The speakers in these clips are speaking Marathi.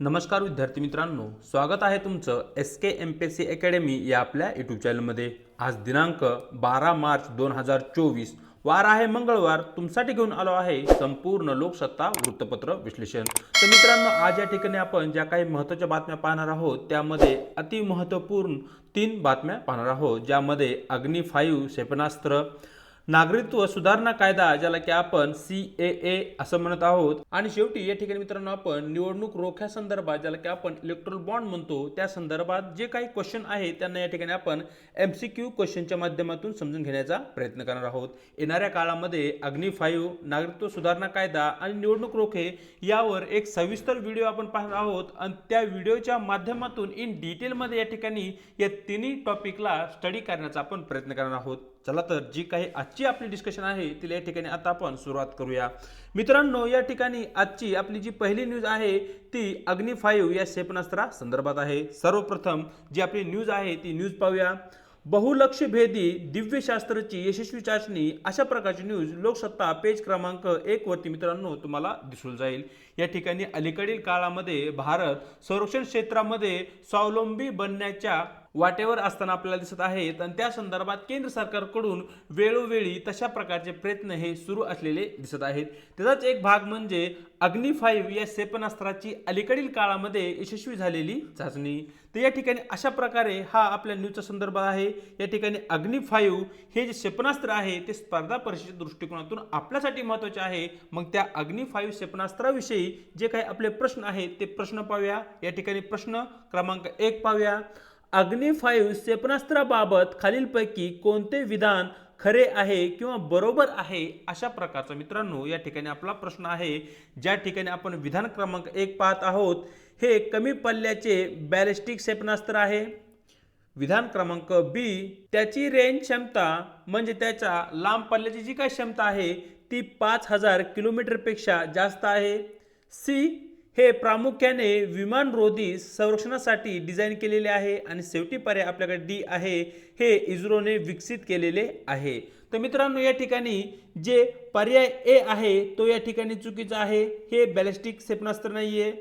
नमस्कार विद्यार्थी मित्रांनो, स्वागत आहे तुमचं SK MPSC अकॅडमी या आपल्या यूट्यूब चॅनलमध्ये। आज दिनांक 12 मार्च 2024 वार आहे मंगळवार। तुमच्यासाठी घेऊन आलो आहे संपूर्ण लोकसत्ता वृत्तपत्र विश्लेषण। तर मित्रांनो, आज या ठिकाणी आपण ज्या काही महत्त्वाच्या बातम्या पाहणार आहोत त्यामध्ये अति महत्त्वपूर्ण 3 बातम्या पाहणार आहोत, ज्यामध्ये अग्नी 5 क्षेपणास्त्र, नागरिकत्व सुधारणा कायदा ज्याला की आपण CAA असं म्हणत आहोत, आणि शेवटी या ठिकाणी मित्रांनो आपण निवडणूक रोख्या संदर्भात ज्याला की आपण इलेक्ट्रोल बॉन्ड म्हणतो त्या संदर्भात जे काही क्वेश्चन आहे त्यांना या ठिकाणी आपण MCQ क्वेश्चनच्या माध्यमातून समजून घेण्याचा प्रयत्न करणार आहोत। येणाऱ्या काळामध्ये अग्नी 5, नागरिकत्व सुधारणा कायदा आणि निवडणूक रोखे यावर एक सविस्तर व्हिडिओ आपण पाहणार आहोत, आणि त्या व्हिडिओच्या माध्यमातून इन डिटेलमध्ये या ठिकाणी या तिन्ही टॉपिकला स्टडी करण्याचा आपण प्रयत्न करणार आहोत। चला तर जी काही आजची आपली डिस्कशन आहे तिला या ठिकाणी आता आपण सुरुवात करूया। मित्रांनो, या ठिकाणी आजची आपली जी पहिली न्यूज आहे ती अग्नी 5 या क्षेपणास्त्रा संदर्भात आहे। सर्वप्रथम जी आपली न्यूज आहे ती न्यूज पाहूया। बहुलक्ष्यभेदी दिव्यशास्त्रची यशस्वी चाचणी अशा प्रकारची न्यूज लोकसत्ता पेज क्रमांक 1 वरती मित्रांनो तुम्हाला दिसून जाईल। या ठिकाणी अलीकडील काळामध्ये भारत संरक्षण क्षेत्रामध्ये स्वावलंबी बनण्याच्या वाटेवर असताना आपल्याला दिसत आहेत, आणि त्या संदर्भात केंद्र सरकारकडून वेळोवेळी तशा प्रकारचे प्रयत्न हे सुरू असलेले दिसत आहेत। त्याचाच एक भाग म्हणजे अग्नी 5 या क्षेपणास्त्राची अलीकडील काळामध्ये यशस्वी झालेली चाचणी। तर या ठिकाणी अशा प्रकारे हा आपल्या न्यूजचा संदर्भ आहे। या ठिकाणी अग्नी 5 हे जे क्षेपणास्त्र आहे ते स्पर्धा परीक्षेच्या दृष्टिकोनातून आपल्यासाठी महत्त्वाचे आहे। मग त्या अग्नी 5 क्षेपणास्त्राविषयी जे काही आपले प्रश्न आहेत ते प्रश्न पाहूया। या ठिकाणी प्रश्न क्रमांक 1 पाहूया। अग्नी 5 क्षेपणास्त्राबाबत खालीलपैकी कोणते विधान खरे आहे किंवा बरोबर आहे, अशा प्रकारचा मित्रांनो या ठिकाणी आपला प्रश्न आहे। ज्या ठिकाणी आपण विधान क्रमांक 1 पाहत आहोत, हे कमी पल्ल्याचे बॅलिस्टिक क्षेपणास्त्र आहे। विधान क्रमांक B, त्याची रेंज क्षमता म्हणजे त्याच्या लांब पल्ल्याची जी काही क्षमता आहे ती 5000 किलोमीटरपेक्षा जास्त आहे। C, हे प्रामुख्याने विमानरोधी संरक्षणासाठी डिझाईन केलेले आहे। आणि शेवटी पर्याय आपल्याकडे D आहे, हे इस्रोने विकसित केलेले आहे। तर मित्रांनो, या ठिकाणी जे पर्याय A आहे तो या ठिकाणी चुकीचा आहे, हे बॅलिस्टिक क्षेपणास्त्र नाहीये।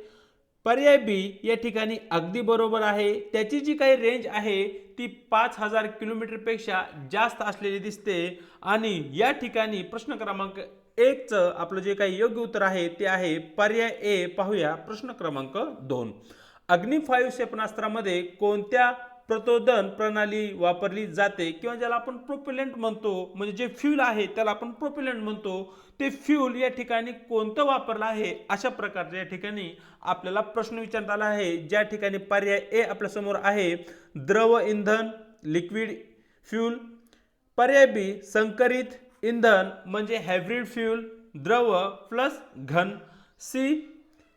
पर्याय B या ठिकाणी अगदी बरोबर आहे। त्याची जी काही रेंज आहे ती 5000 किलोमीटरपेक्षा जास्त असलेली दिसते। आणि या ठिकाणी प्रश्न क्रमांक 1 चं आपलं जे काही योग्य उत्तर आहे ते आहे पर्याय A। पाहूया प्रश्न क्रमांक 2। अग्नी 5 क्षेपणास्त्रामध्ये कोणत्या प्रचोदन प्रणाली वापरली जाते, किंवा ज्याला आपण प्रोपेलंट म्हणतो, म्हणजे जे फ्यूल आहे त्याला आपण प्रोपेलंट म्हणतो, ते फ्यूल या ठिकाणी कोणतं वापरलं आहे, अशा प्रकारच्या या ठिकाणी आपल्याला प्रश्न विचारण्यात आला आहे। ज्या ठिकाणी पर्याय A आपल्या समोर आहे द्रव इंधन, लिक्विड फ्यूल। पर्याय B संकरित इंधन म्हणजे हायब्रिड फ्यूल, द्रव प्लस घन। C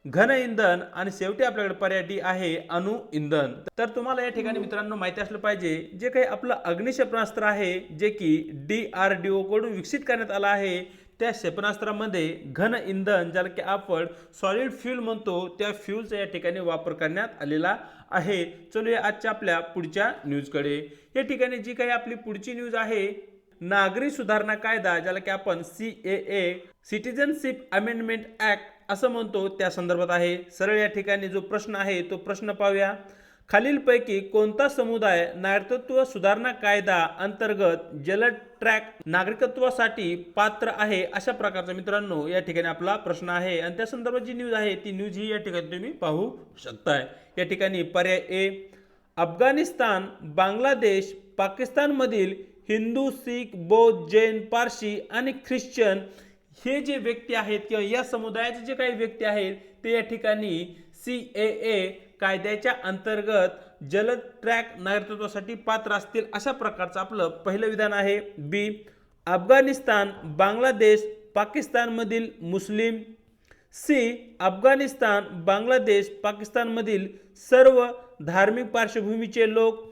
घन इंधन, आणि शेवटी आपल्याकडे पर्याय D आहे अणु इंधन। तर तुम्हाला या ठिकाणी मित्रांनो माहिती असलं पाहिजे, जे काही आपलं अग्नी क्षेपणास्त्र आहे जे की DRDO कडून विकसित करण्यात आलं आहे, त्या क्षेपणास्त्रामध्ये घन इंधन ज्याला की आपण सॉलिड फ्यूल म्हणतो त्या फ्यूलचा या ठिकाणी वापर करण्यात आलेला आहे। चलूया आजच्या आपल्या पुढच्या न्यूजकडे। या ठिकाणी जी काही आपली पुढची न्यूज आहे, नागरिक सुधारणा कायदा ज्याला की आपण CAA सिटीजनशिप अमेंडमेंट ऍक्ट असं म्हणतो त्या संदर्भात आहे। सरळ या ठिकाणी जो प्रश्न आहे तो प्रश्न पाहूया। खालीलपैकी कोणता समुदाय नागरिकत्व सुधारणा कायदा अंतर्गत जलद ट्रॅक नागरिकत्वासाठी पात्र आहे, अशा प्रकारचा मित्रांनो या ठिकाणी आपला प्रश्न आहे। आणि त्या संदर्भात जी न्यूज आहे ती न्यूज ही या ठिकाणी तुम्ही पाहू शकताय। या ठिकाणी पर्याय A अफगाणिस्तान, बांगलादेश, पाकिस्तानमधील हिंदू, शीख, बौद्ध, जैन, पारशी आणि ख्रिश्चन हे जे व्यक्ती आहेत, किंवा या समुदायाचे जे काही व्यक्ती आहेत ते या ठिकाणी CAA कायद्याच्या अंतर्गत जलद ट्रॅक नागरिकत्वासाठी पात्र असतील, अशा प्रकारचं आपलं पहिलं विधान आहे। B अफगाणिस्तान, बांगलादेश, पाकिस्तानमधील मुस्लिम। C अफगाणिस्तान, बांगलादेश, पाकिस्तानमधील सर्व धार्मिक पार्श्वभूमीचे लोक।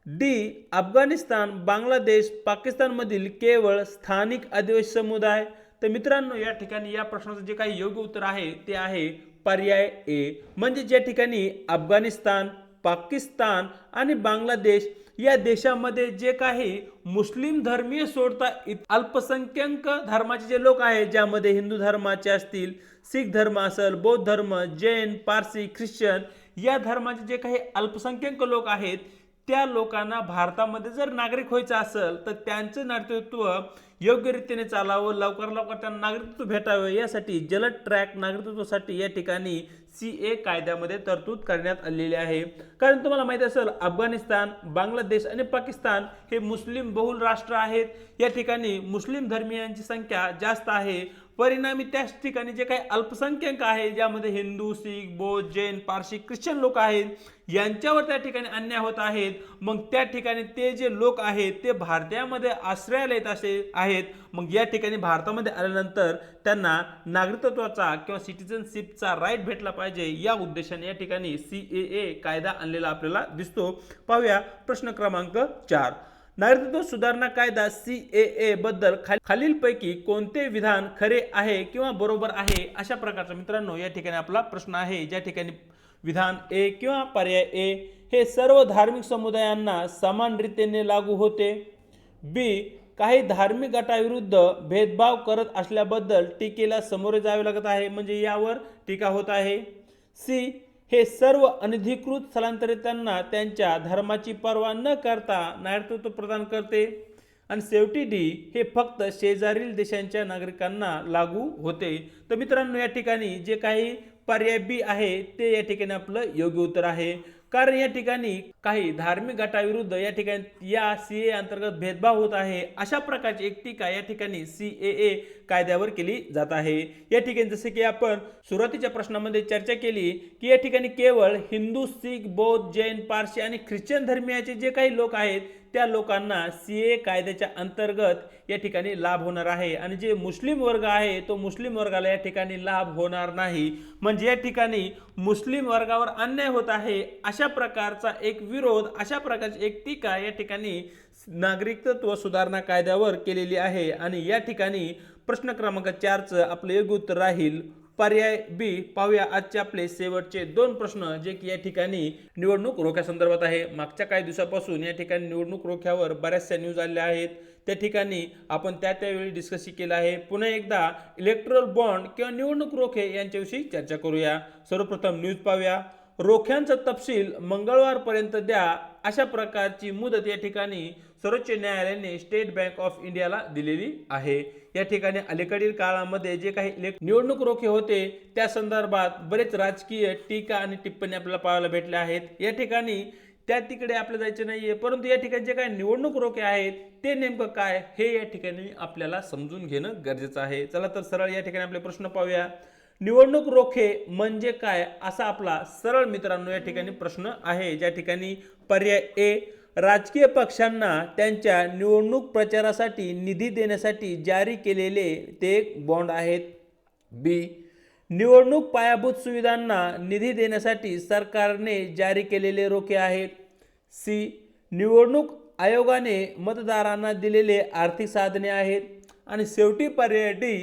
D अफगाणिस्तान, बांगलादेश, पाकिस्तानमधील केवळ स्थानिक आदिवासी समुदाय। तर मित्रांनो, या ठिकाणी या प्रश्नाचं जे काही योग्य उत्तर आहे ते आहे पर्याय A, म्हणजे ज्या ठिकाणी अफगाणिस्तान, पाकिस्तान आणि बांगलादेश या देशामध्ये जे काही मुस्लिम धर्मीय सोडता अल्पसंख्याक धर्माचे जे लोक आहेत, ज्यामध्ये हिंदू धर्माचे असतील, सिख धर्म असेल, बौद्ध धर्म, जैन, पारसी, ख्रिश्चन या धर्माचे जे काही अल्पसंख्याक लोक आहेत, त्या लोकांना भारतामध्ये जर नागरिक व्हायचं असेल तर त्यांचं नागरिकत्व योग्य रीतीने चालावं, लवकर लवकर त्यांना नागरिकत्व भेटावे यासाठी जलद ट्रॅक नागरिकत्वासाठी या ठिकाणी CA कायद्यामध्ये तरतूद करण्यात आलेली आहे. कारण तुम्हाला माहिती असेल, अफगाणिस्तान, बांगलादेश आणि पाकिस्तान हे मुस्लिम बहुल राष्ट्र आहेत. या ठिकाणी मुस्लिम धर्मीयांची संख्या जास्त आहे. परिणामी त्याच ठिकाणी जे काही अल्पसंख्याक आहे, ज्यामध्ये हिंदू, सिख, बौद्ध, जैन, पारसी, ख्रिश्चन लोक आहेत, यांच्यावर त्या ठिकाणी अन्याय होत आहेत. मग त्या ठिकाणी ते जे लोक आहेत ते भारतामध्ये आश्रयाला येत असे आहेत. मग या ठिकाणी भारतामध्ये आल्यानंतर त्यांना नागरिकत्वाचा किंवा सिटिझनशिपचा राईट भेटला पाहिजे, या उद्देशाने या ठिकाणी CAA कायदा आणलेला आपल्याला दिसतो. पाहूया प्रश्न क्रमांक 4. नागरिकत्व सुधारणा कायदा CAA बद्दल खालीलपैकी कोणते विधान खरे आहे किंवा बरोबर आहे, अशा प्रकारचा मित्रांनो या ठिकाणी आपला प्रश्न आहे. ज्या ठिकाणी विधान A किंवा पर्याय A हे सर्व धार्मिक समुदायांना समान रीतीने लागू होते. B काही धार्मिक गटाविरुद्ध भेदभाव करत असल्याबद्दल टीकेला सामोरे जावे लागत आहे, म्हणजे यावर टीका होत आहे. C हे सर्व अनधिकृत स्थलांतरितांना त्यांच्या धर्माची पर्वा न करता नागरिकत्व प्रदान करते. आणि शेवटी D हे फक्त शेजारील देशांच्या नागरिकांना लागू होते. तर मित्रांनो या ठिकाणी जे काही पर्याय B आहे ते या ठिकाणी आपलं योग्य उत्तर आहे. कारण या ठिकाणी काही धार्मिक गटाविरुद्ध या ठिकाणी या CAA अंतर्गत भेदभाव होत आहे, अशा प्रकारची एक टीका या ठिकाणी CAA कायद्यावर केली जात आहे. या ठिकाणी जसे की आपण सुरुवातीच्या प्रश्नामध्ये चर्चा केली की या ठिकाणी केवळ हिंदू, सिख, बौद्ध, जैन, पारसी आणि ख्रिश्चन धर्मीयाचे जे काही लोक आहेत त्या लोकांना CAA कायद्याच्या अंतर्गत या ठिकाणी लाभ होणार आहे. आणि जे मुस्लिम वर्ग आहे तो मुस्लिम वर्गाला या ठिकाणी लाभ होणार नाही. म्हणजे या ठिकाणी मुस्लिम वर्गावर अन्याय होत आहे, अशा प्रकारचा एक विरोध, अशा प्रकारची एक टीका या ठिकाणी नागरिकत्व सुधारणा कायद्यावर केलेली आहे. आणि या ठिकाणी प्रश्न क्रमांक 4चं आपलं योग्य उत्तर राहील पर्याय B. पाहूया आजचे आपले शेवटचे 2 प्रश्न, जे की या ठिकाणी निवडणूक रोख्यासंदर्भात आहे. मागच्या काही दिवसापासून या ठिकाणी निवडणूक रोख्यावर बऱ्याचशा न्यूज आल्या आहेत. त्या ठिकाणी आपण त्यावेळी डिस्कस केलं आहे. पुन्हा एकदा इलेक्ट्रल बॉन्ड किंवा निवडणूक रोखे यांच्याविषयी चर्चा करूया. सर्वप्रथम न्यूज पाहूया. रोख्यांचा तपशील मंगळवारपर्यंत द्या, अशा प्रकारची मुदत या ठिकाणी सर्वोच्च न्यायालयाने स्टेट बँक ऑफ इंडियाला दिलेली आहे. या ठिकाणी अलीकडील काळामध्ये जे काही निवडणूक रोखे होते त्या संदर्भात बरेच राजकीय टीका आणि टिप्पणी आपल्याला पाहायला भेटल्या आहेत. या ठिकाणी त्या तिकडे आपल्याला जायचं नाहीये, परंतु या ठिकाणी जे काही निवडणूक रोखे आहेत ते नेमकं काय हे या ठिकाणी आपल्याला समजून घेणं गरजेचं आहे. चला तर सरळ या ठिकाणी आपले प्रश्न पाहूया. निवडणूक रोखे म्हणजे काय, असा आपला सरळ मित्रांनो या ठिकाणी प्रश्न आहे. ज्या ठिकाणी पर्याय A राजकीय पक्षांना त्यांच्या निवडणूक प्रचारासाठी निधी देण्यासाठी जारी केलेले ते एक बॉन्ड आहेत. B निवडणूक पायाभूत सुविधांना निधी देण्यासाठी सरकारने जारी केलेले रोखे आहेत. C निवडणूक आयोगाने मतदारांना दिलेले आर्थिक साधने आहेत. आणि शेवटी पर्याय D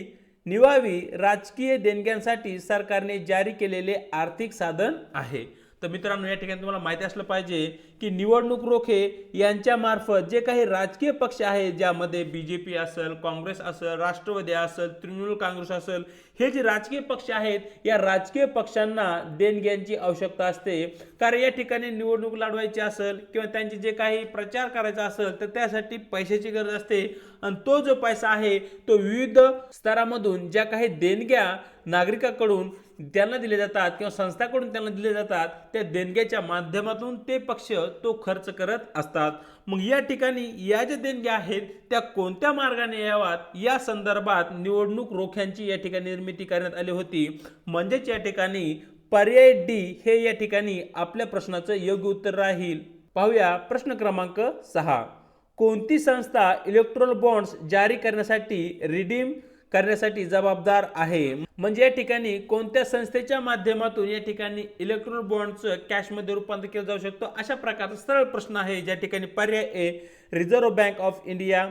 निवावी राजकीय देणग्यांसाठी सरकारने जारी केलेले आर्थिक साधन आहे. तर मित्रांनो या ठिकाणी तुम्हाला माहिती असलं पाहिजे की निवडणूक रोखे यांच्या मार्फत जे काही राजकीय पक्ष आहेत, ज्यामध्ये BJP असेल, काँग्रेस असेल, राष्ट्रवादी असेल, तृणमूल काँग्रेस असेल, हे जे राजकीय पक्ष आहेत या राजकीय पक्षांना देणग्यांची आवश्यकता असते. कारण या ठिकाणी निवडणूक लढवायची असेल किंवा त्यांचे जे काही प्रचार करायचा असेल तर त्यासाठी पैशाची गरज असते. आणि तो जो पैसा आहे तो विविध स्तरामधून ज्या काही देणग्या नागरिकांकडून त्यांना दिले जातात किंवा संस्थाकडून त्यांना दिले जातात, त्या देणग्याच्या माध्यमातून ते पक्ष तो खर्च करत असतात. मग या ठिकाणी या ज्या देणग्या आहेत त्या कोणत्या मार्गाने याव्यात या संदर्भात निवडणूक रोख्यांची या ठिकाणी निर्मिती करण्यात आली होती. म्हणजेच या ठिकाणी पर्याय D हे या ठिकाणी आपल्या प्रश्नाचं योग्य उत्तर राहील. पाहूया प्रश्न क्रमांक 6. कोणती संस्था इलेक्ट्रॉल बॉन्ड्स जारी करण्यासाठी रिडीम करण्यासाठी जबाबदार आहे. म्हणजे या ठिकाणी कोणत्या संस्थेच्या माध्यमातून या ठिकाणी इलेक्ट्रॉल बॉन्डचं कॅशमध्ये रूपांतर केलं जाऊ शकतो, अशा प्रकारचा सरळ प्रश्न आहे. ज्या ठिकाणी पर्याय A reserve bank of India,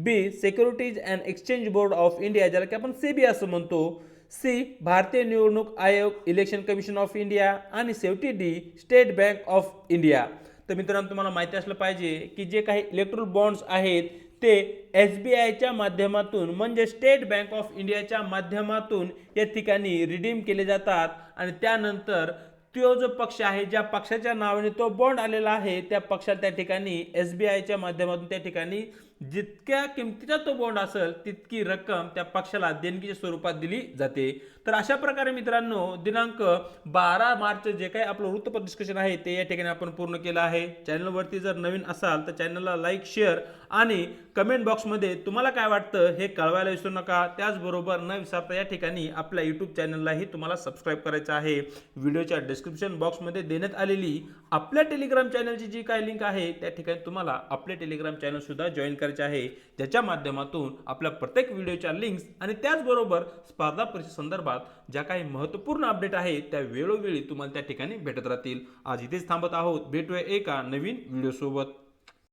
B securities and exchange board of India, ज्याला की आपण SEBI असं म्हणतो, सी भारतीय निवडणूक आयोग इलेक्शन कमिशन ऑफ इंडिया आणि शेवटी D state bank of India. तर मित्रांनो तुम्हाला माहिती असलं पाहिजे की जे काही इलेक्ट्रोल बॉन्ड्स आहेत ते SBIच्या माध्यमातून म्हणजे स्टेट बँक ऑफ इंडियाच्या माध्यमातून या ठिकाणी रिडीम केले जातात आणि त्यानंतर तो जो पक्ष आहे ज्या पक्षाच्या नावाने तो बॉन्ड आलेला आहे त्या पक्षाला त्या ठिकाणी SBIच्या माध्यमातून त्या ठिकाणी जितक्या किमतीचा तो बॉन्ड असेल तितकी रक्कम त्या पक्षाला देणगीच्या स्वरूपात दिली जाते. तर अशा प्रकारे मित्रांनो दिनांक 12 मार्च जे काही आपलं वृत्तपत्र डिस्कशन आहे ते या ठिकाणी आपण पूर्ण केलं आहे. चॅनलवरती जर नवीन असाल तर चॅनलला लाईक शेअर आणि कमेंट बॉक्समध्ये तुम्हाला काय वाटतं हे कळवायला विसरू नका. त्याचबरोबर न विसरता या ठिकाणी आपल्या यूट्यूब चॅनललाही तुम्हाला सबस्क्राईब करायचं आहे. व्हिडिओच्या डिस्क्रिप्शन बॉक्समध्ये देण्यात आलेली आपल्या टेलिग्राम चॅनलची जी काही लिंक आहे त्या ठिकाणी तुम्हाला आपले टेलिग्राम चॅनल सुद्धा जॉईन करायचे आहे ज्याच्या माध्यमातून आपल्या प्रत्येक व्हिडिओच्या लिंक्स आणि त्याचबरोबर स्पर्धा परीक्षे संदर्भात ज्या काही महत्त्वपूर्ण अपडेट आहेत त्या वेळोवेळी तुम्हाला त्या ठिकाणी भेटत राहतील. आज इथेच थांबत आहोत. भेटूया एका नवीन व्हिडिओ सोबत.